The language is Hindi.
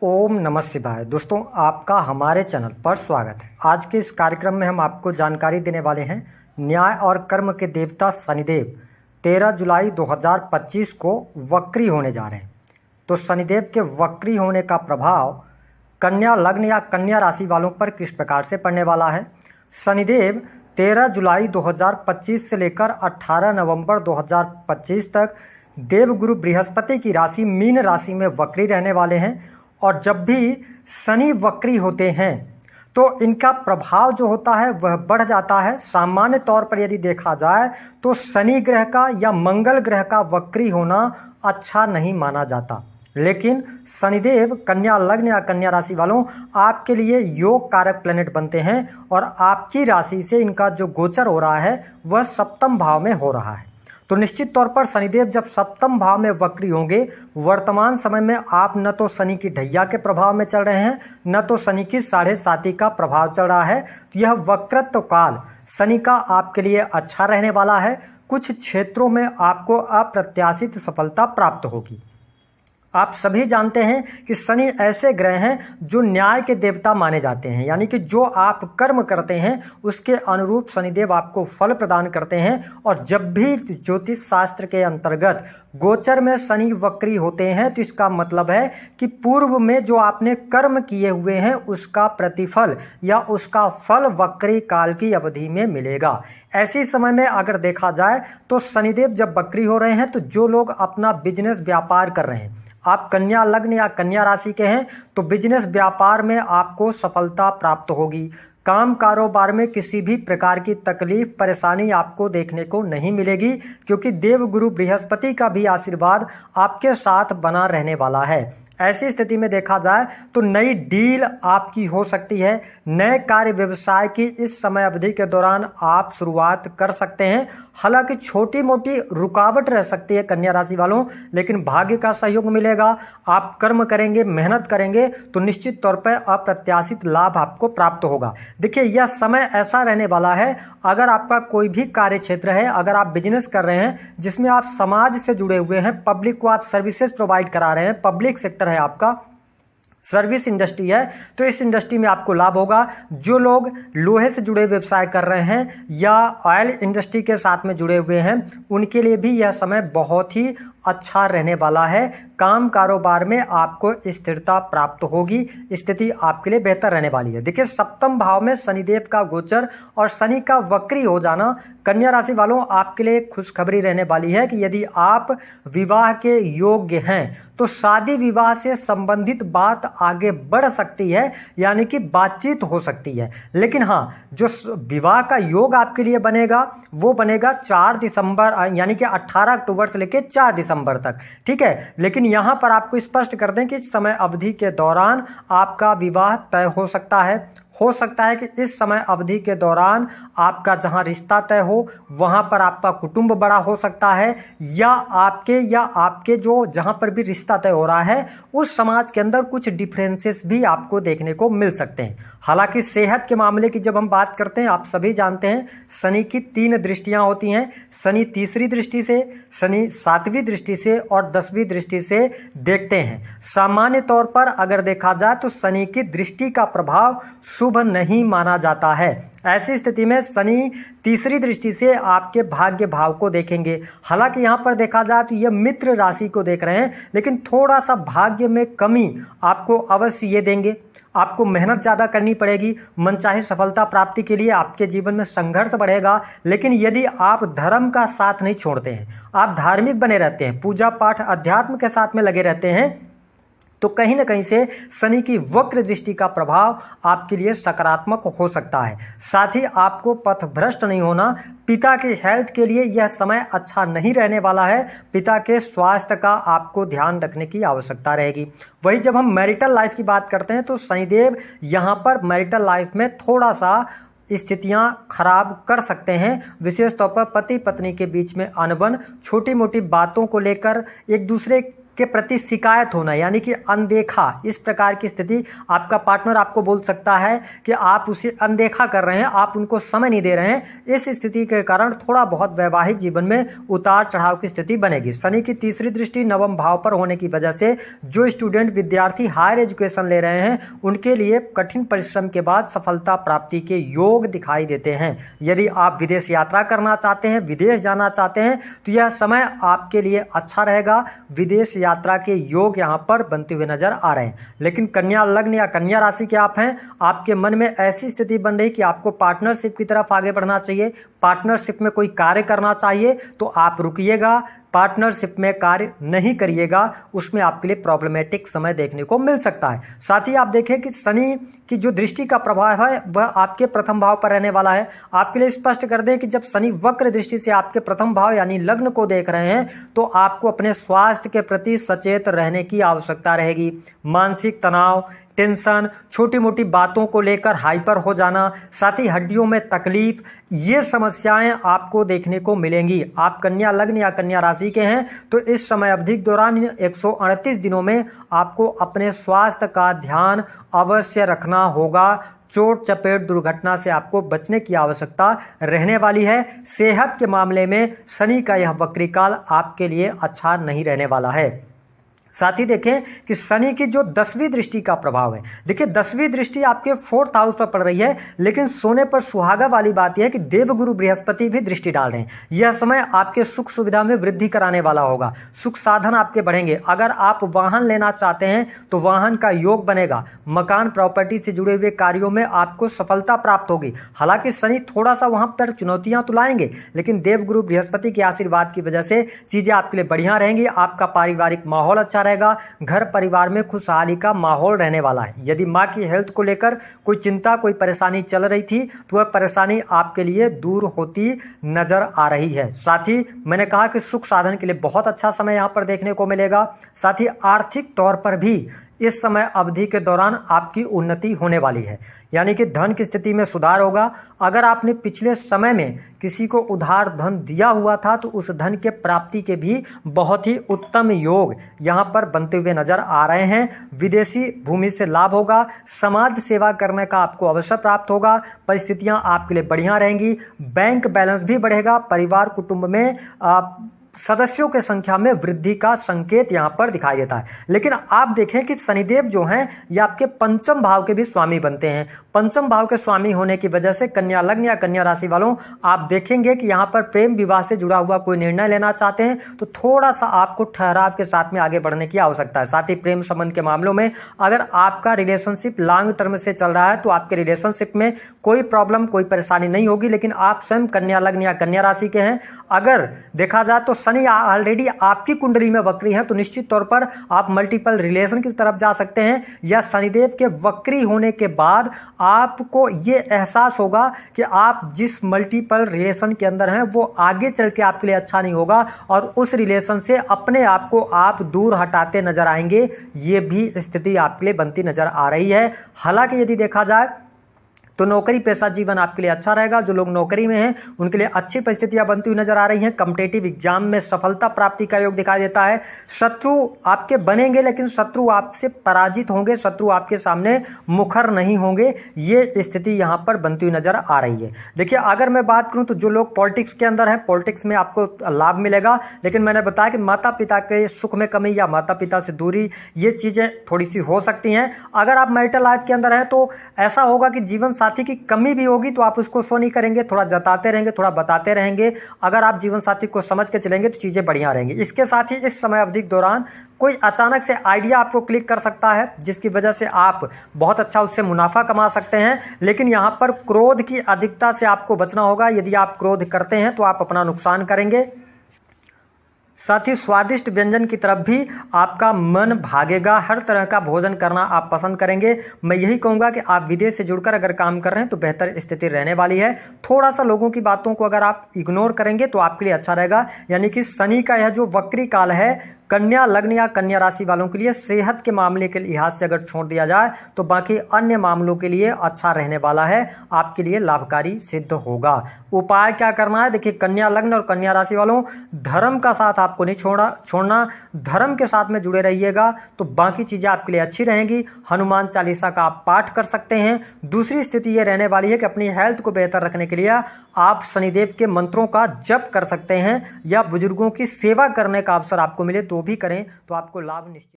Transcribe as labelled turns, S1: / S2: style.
S1: ओम नमः शिवाय। दोस्तों, आपका हमारे चैनल पर स्वागत है। आज के इस कार्यक्रम में हम आपको जानकारी देने वाले हैं न्याय और कर्म के देवता शनिदेव 13 जुलाई 2025 को वक्री होने जा रहे हैं। तो शनिदेव के वक्री होने का प्रभाव कन्या लग्न या कन्या राशि वालों पर किस प्रकार से पड़ने वाला है। शनिदेव 13 जुलाई 2025 से लेकर 18 नवंबर 2025 तक देवगुरु बृहस्पति की राशि मीन राशि में वक्री रहने वाले हैं। और जब भी शनि वक्री होते हैं तो इनका प्रभाव जो होता है वह बढ़ जाता है। सामान्य तौर पर यदि देखा जाए तो शनि ग्रह का या मंगल ग्रह का वक्री होना अच्छा नहीं माना जाता, लेकिन शनिदेव कन्या लग्न या कन्या राशि वालों आपके लिए योग कारक प्लेनेट बनते हैं और आपकी राशि से इनका जो गोचर हो रहा है वह सप्तम भाव में हो रहा है। तो निश्चित तौर पर शनिदेव जब सप्तम भाव में वक्री होंगे, वर्तमान समय में आप न तो शनि की ढैया के प्रभाव में चल रहे हैं, न तो शनि की 7.5 का प्रभाव चल रहा है। तो यह वक्रत्व काल शनि का आपके लिए अच्छा रहने वाला है। कुछ क्षेत्रों में आपको अप्रत्याशित सफलता प्राप्त होगी। आप सभी जानते हैं कि शनि ऐसे ग्रह हैं जो न्याय के देवता माने जाते हैं, यानी कि जो आप कर्म करते हैं उसके अनुरूप शनिदेव आपको फल प्रदान करते हैं। और जब भी ज्योतिष शास्त्र के अंतर्गत गोचर में शनि वक्री होते हैं तो इसका मतलब है कि पूर्व में जो आपने कर्म किए हुए हैं उसका प्रतिफल या उसका फल वक्री काल की अवधि में मिलेगा। ऐसे समय में अगर देखा जाए तो शनिदेव जब वक्री हो रहे हैं तो जो लोग अपना बिजनेस व्यापार कर रहे हैं, आप कन्या लग्न या कन्या राशि के हैं तो बिजनेस व्यापार में आपको सफलता प्राप्त होगी। काम कारोबार में किसी भी प्रकार की तकलीफ परेशानी आपको देखने को नहीं मिलेगी, क्योंकि देवगुरु बृहस्पति का भी आशीर्वाद आपके साथ बना रहने वाला है। ऐसी स्थिति में देखा जाए तो नई डील आपकी हो सकती है। नए कार्य व्यवसाय की इस समय अवधि के दौरान आप शुरुआत कर सकते हैं। हालांकि छोटी मोटी रुकावट रह सकती है कन्या राशि वालों, लेकिन भाग्य का सहयोग मिलेगा। आप कर्म करेंगे, मेहनत करेंगे तो निश्चित तौर पर अप्रत्याशित लाभ आपको प्राप्त होगा। देखिए, यह समय ऐसा रहने वाला है, अगर आपका कोई भी कार्य क्षेत्र है, अगर आप बिजनेस कर रहे हैं जिसमें आप समाज से जुड़े हुए हैं, पब्लिक को आप सर्विसेज प्रोवाइड करा रहे हैं, पब्लिक सेक्टर है आपका, सर्विस इंडस्ट्री है, तो इस इंडस्ट्री में आपको लाभ होगा। जो लोग लोहे से जुड़े व्यवसाय कर रहे हैं या ऑयल इंडस्ट्री के साथ में जुड़े हुए हैं, उनके लिए भी यह समय बहुत ही अच्छा रहने वाला है। काम कारोबार में आपको स्थिरता प्राप्त होगी, स्थिति आपके लिए बेहतर रहने वाली है। देखिए, सप्तम भाव में शनिदेव का गोचर और शनि का वक्री हो जाना कन्या राशि वालों आपके लिए खुशखबरी रहने वाली है कि यदि आप विवाह के योग्य हैं तो शादी विवाह से संबंधित बात आगे बढ़ सकती है, यानी कि बातचीत हो सकती है। लेकिन हाँ, जो विवाह का योग आपके लिए बनेगा वो बनेगा 4 दिसंबर यानी कि 18 अक्टूबर से लेकर 4 दिसंबर तक, ठीक है। लेकिन यहाँ पर आपको स्पष्ट कर दें कि इस समय अवधि के दौरान आपका विवाह तय हो सकता है कि इस समय अवधि के दौरान आपका जहां रिश्ता तय हो वहां पर आपका कुटुंब बड़ा हो सकता है, या आपके जो जहां पर भी रिश्ता तय हो रहा है उस समाज के अंदर कुछ डिफरेंसेस भी आपको देखने को मिल सकते हैं। हालांकि सेहत के मामले की जब हम बात करते हैं, आप सभी जानते हैं शनि की 3 दृष्टियां होती हैं। शनि तीसरी दृष्टि से, शनि 7वीं दृष्टि से और 10वीं दृष्टि से देखते हैं। सामान्य तौर पर अगर देखा जाए तो शनि की दृष्टि का प्रभाव शुभ नहीं माना जाता है। ऐसी स्थिति में शनि तीसरी दृष्टि से आपके भाग्य भाव को देखेंगे। हालांकि यहाँ पर देखा जाए तो यह मित्र राशि को देख रहे हैं, लेकिन थोड़ा सा भाग्य में कमी आपको अवश्य ये देंगे। आपको मेहनत ज़्यादा करनी पड़ेगी, मनचाही सफलता प्राप्ति के लिए आपके जीवन में संघर्ष बढ़ेगा। लेकिन यदि आप धर्म का साथ नहीं छोड़ते हैं, आप धार्मिक बने रहते हैं, पूजा पाठ अध्यात्म के साथ में लगे रहते हैं, तो कहीं ना कहीं से शनि की वक्र दृष्टि का प्रभाव आपके लिए सकारात्मक हो सकता है। साथ ही आपको पथ भ्रष्ट नहीं होना। पिता की हेल्थ के लिए यह समय अच्छा नहीं रहने वाला है। पिता के स्वास्थ्य का आपको ध्यान रखने की आवश्यकता रहेगी। वही जब हम मैरिटल लाइफ की बात करते हैं तो शनिदेव यहाँ पर मैरिटल लाइफ में थोड़ा सा स्थितियां खराब कर सकते हैं। विशेष तौर पर पति पत्नी के बीच में अनबन, छोटी मोटी बातों को लेकर एक दूसरे के प्रति शिकायत होना, यानी कि अनदेखा, इस प्रकार की स्थिति आपका पार्टनर आपको बोल सकता है कि आप उसे अनदेखा कर रहे हैं, आप उनको समय नहीं दे रहे हैं। इस स्थिति के कारण थोड़ा बहुत वैवाहिक जीवन में उतार चढ़ाव की स्थिति बनेगी। शनि की तीसरी दृष्टि नवम भाव पर होने की वजह से जो स्टूडेंट विद्यार्थी हायर एजुकेशन ले रहे हैं उनके लिए कठिन परिश्रम के बाद सफलता प्राप्ति के योग दिखाई देते हैं। यदि आप विदेश यात्रा करना चाहते हैं, विदेश जाना चाहते हैं, तो यह समय आपके लिए अच्छा रहेगा। विदेश यात्रा के योग यहाँ पर बनते हुए नजर आ रहे हैं। लेकिन कन्या लग्न या कन्या राशि के आप हैं, आपके मन में ऐसी स्थिति बन रही कि आपको पार्टनरशिप की तरफ आगे बढ़ना चाहिए, पार्टनरशिप में कोई कार्य करना चाहिए, तो आप रुकिएगा, पार्टनरशिप में कार्य नहीं करिएगा, उसमें आपके लिए प्रॉब्लमेटिक समय देखने को मिल सकता है। साथ ही आप देखें कि शनि की जो दृष्टि का प्रभाव है वह आपके प्रथम भाव पर रहने वाला है। आपके लिए स्पष्ट कर दें कि जब शनि वक्र दृष्टि से आपके प्रथम भाव यानी लग्न को देख रहे हैं तो आपको अपने स्वास्थ्य के प्रति सचेत रहने की आवश्यकता रहेगी। मानसिक तनाव, टेंशन, छोटी मोटी बातों को लेकर हाइपर हो जाना, साथ ही हड्डियों में तकलीफ, ये समस्याएं आपको देखने को मिलेंगी। आप कन्या लग्न या कन्या राशि के हैं तो इस समय अवधि के दौरान 138 दिनों में आपको अपने स्वास्थ्य का ध्यान अवश्य रखना होगा। चोट चपेट दुर्घटना से आपको बचने की आवश्यकता रहने वाली है। सेहत के मामले में शनि का यह वक्री काल आपके लिए अच्छा नहीं रहने वाला है। साथ ही देखें कि शनि की जो 10वीं दृष्टि का प्रभाव है, देखिए 10वीं दृष्टि आपके 4th हाउस पर पड़ रही है, लेकिन सोने पर सुहागा वाली बात यह है कि देवगुरु बृहस्पति भी दृष्टि डाल रहे हैं। यह समय आपके सुख सुविधा में वृद्धि कराने वाला होगा, सुख साधन आपके बढ़ेंगे। अगर आप वाहन लेना चाहते हैं तो वाहन का योग बनेगा, मकान प्रॉपर्टी से जुड़े हुए कार्यों में आपको सफलता प्राप्त होगी। हालांकि शनि थोड़ा सा वहां पर चुनौतियां तो लाएंगे, लेकिन देवगुरु बृहस्पति के आशीर्वाद की वजह से चीजें आपके लिए बढ़िया रहेंगी। आपका पारिवारिक माहौल अच्छा रहेगा, घर परिवार में खुशहाली का माहौल रहने वाला है। यदि माँ की हेल्थ को लेकर कोई चिंता, कोई परेशानी चल रही थी तो वह परेशानी आपके लिए दूर होती नजर आ रही है। साथ ही मैंने कहा कि सुख साधन के लिए बहुत अच्छा समय यहाँ पर देखने को मिलेगा। साथ ही आर्थिक तौर पर भी इस समय अवधि के दौरान आपकी उन्नति होने वाली है, यानी कि धन की स्थिति में सुधार होगा। अगर आपने पिछले समय में किसी को उधार धन दिया हुआ था तो उस धन के प्राप्ति के भी बहुत ही उत्तम योग यहाँ पर बनते हुए नजर आ रहे हैं। विदेशी भूमि से लाभ होगा, समाज सेवा करने का आपको अवसर प्राप्त होगा, परिस्थितियां आपके लिए बढ़िया रहेंगी, बैंक बैलेंस भी बढ़ेगा, परिवार कुटुंब में सदस्यों के संख्या में वृद्धि का संकेत यहां पर दिखाई देता है। लेकिन आप देखें कि शनिदेव जो हैं ये आपके पंचम भाव के भी स्वामी बनते हैं। पंचम भाव के स्वामी होने की वजह से कन्या लग्न या कन्या राशि वालों आप देखेंगे कि यहां पर प्रेम विवाह से जुड़ा हुआ कोई निर्णय लेना चाहते हैं तो थोड़ा सा आपको ठहराव के साथ में आगे बढ़ने की आवश्यकता है। साथ ही प्रेम संबंध के मामलों में अगर आपका रिलेशनशिप लॉन्ग टर्म से चल रहा है तो आपके रिलेशनशिप में कोई प्रॉब्लम, कोई परेशानी नहीं होगी। लेकिन आप स्वयं कन्या लग्न या कन्या राशि के हैं, अगर देखा जाए तो शनि ऑलरेडी आपकी कुंडली में वक्री है तो निश्चित तौर पर आप मल्टीपल रिलेशन की तरफ जा सकते हैं। या शनिदेव के वक्री होने के बाद आपको ये एहसास होगा कि आप जिस मल्टीपल रिलेशन के अंदर हैं वो आगे चल के आपके लिए अच्छा नहीं होगा और उस रिलेशन से अपने आप को आप दूर हटाते नजर आएंगे। ये भी स्थिति आपके लिए बनती नजर आ रही है। हालांकि यदि देखा जाए तो नौकरी पेशा जीवन आपके लिए अच्छा रहेगा। जो लोग नौकरी में हैं उनके लिए अच्छी परिस्थितियां बनती हुई नजर आ रही हैं। कॉम्पिटिटिव एग्जाम में सफलता प्राप्ति का योग दिखाई देता है। शत्रु आपके बनेंगे लेकिन शत्रु आपसे पराजित होंगे, शत्रु आपके सामने मुखर नहीं होंगे। ये स्थिति यहां पर बनती हुई नजर आ रही है। देखिए अगर मैं बात करूं तो जो लोग पॉलिटिक्स के अंदर हैं, पॉलिटिक्स में आपको लाभ मिलेगा, लेकिन मैंने बताया कि माता पिता के सुख में कमी या माता पिता से दूरी, ये चीजें थोड़ी सी हो सकती हैं। अगर आप मैरिटल लाइफ के अंदर हैं तो ऐसा होगा कि जीवन साथी की कमी भी होगी तो आप उसको शो नहीं करेंगे, थोड़ा जताते रहेंगे, थोड़ा बताते रहेंगे। अगर आप जीवन साथी को समझ के चलेंगे तो चीजें बढ़िया रहेंगी। इसके साथ ही इस समय अवधि के दौरान कोई अचानक से आइडिया आपको क्लिक कर सकता है जिसकी वजह से आप बहुत अच्छा उससे मुनाफा कमा सकते हैं। लेकिन यहां पर क्रोध की अधिकता से आपको बचना होगा। यदि आप क्रोध करते हैं तो आप अपना नुकसान करेंगे। साथ ही स्वादिष्ट व्यंजन की तरफ भी आपका मन भागेगा। हर तरह का भोजन करना आप पसंद करेंगे। मैं यही कहूँगा कि आप विदेश से जुड़कर अगर काम कर रहे हैं तो बेहतर स्थिति रहने वाली है। थोड़ा सा लोगों की बातों को अगर आप इग्नोर करेंगे तो आपके लिए अच्छा रहेगा। यानी कि शनि का यह जो वक्री काल है कन्या लग्न या कन्या राशि वालों के लिए सेहत के मामले के लिहाज से अगर छोड़ दिया जाए तो बाकी अन्य मामलों के लिए अच्छा रहने वाला है, आपके लिए लाभकारी सिद्ध होगा। उपाय क्या करना है, देखिए कन्या लग्न और कन्या राशि वालों, धर्म का साथ आपको नहीं छोड़ना, धर्म के साथ में जुड़े रहिएगा तो बाकी चीजें आपके लिए अच्छी रहेंगी। हनुमान चालीसा का आप पाठ कर सकते हैं। दूसरी स्थिति ये रहने वाली है कि अपनी हेल्थ को बेहतर रखने के लिए आप शनिदेव के मंत्रों का जप कर सकते हैं या बुजुर्गों की सेवा करने का अवसर आपको मिले तो भी करें, तो आपको लाभ निश्चित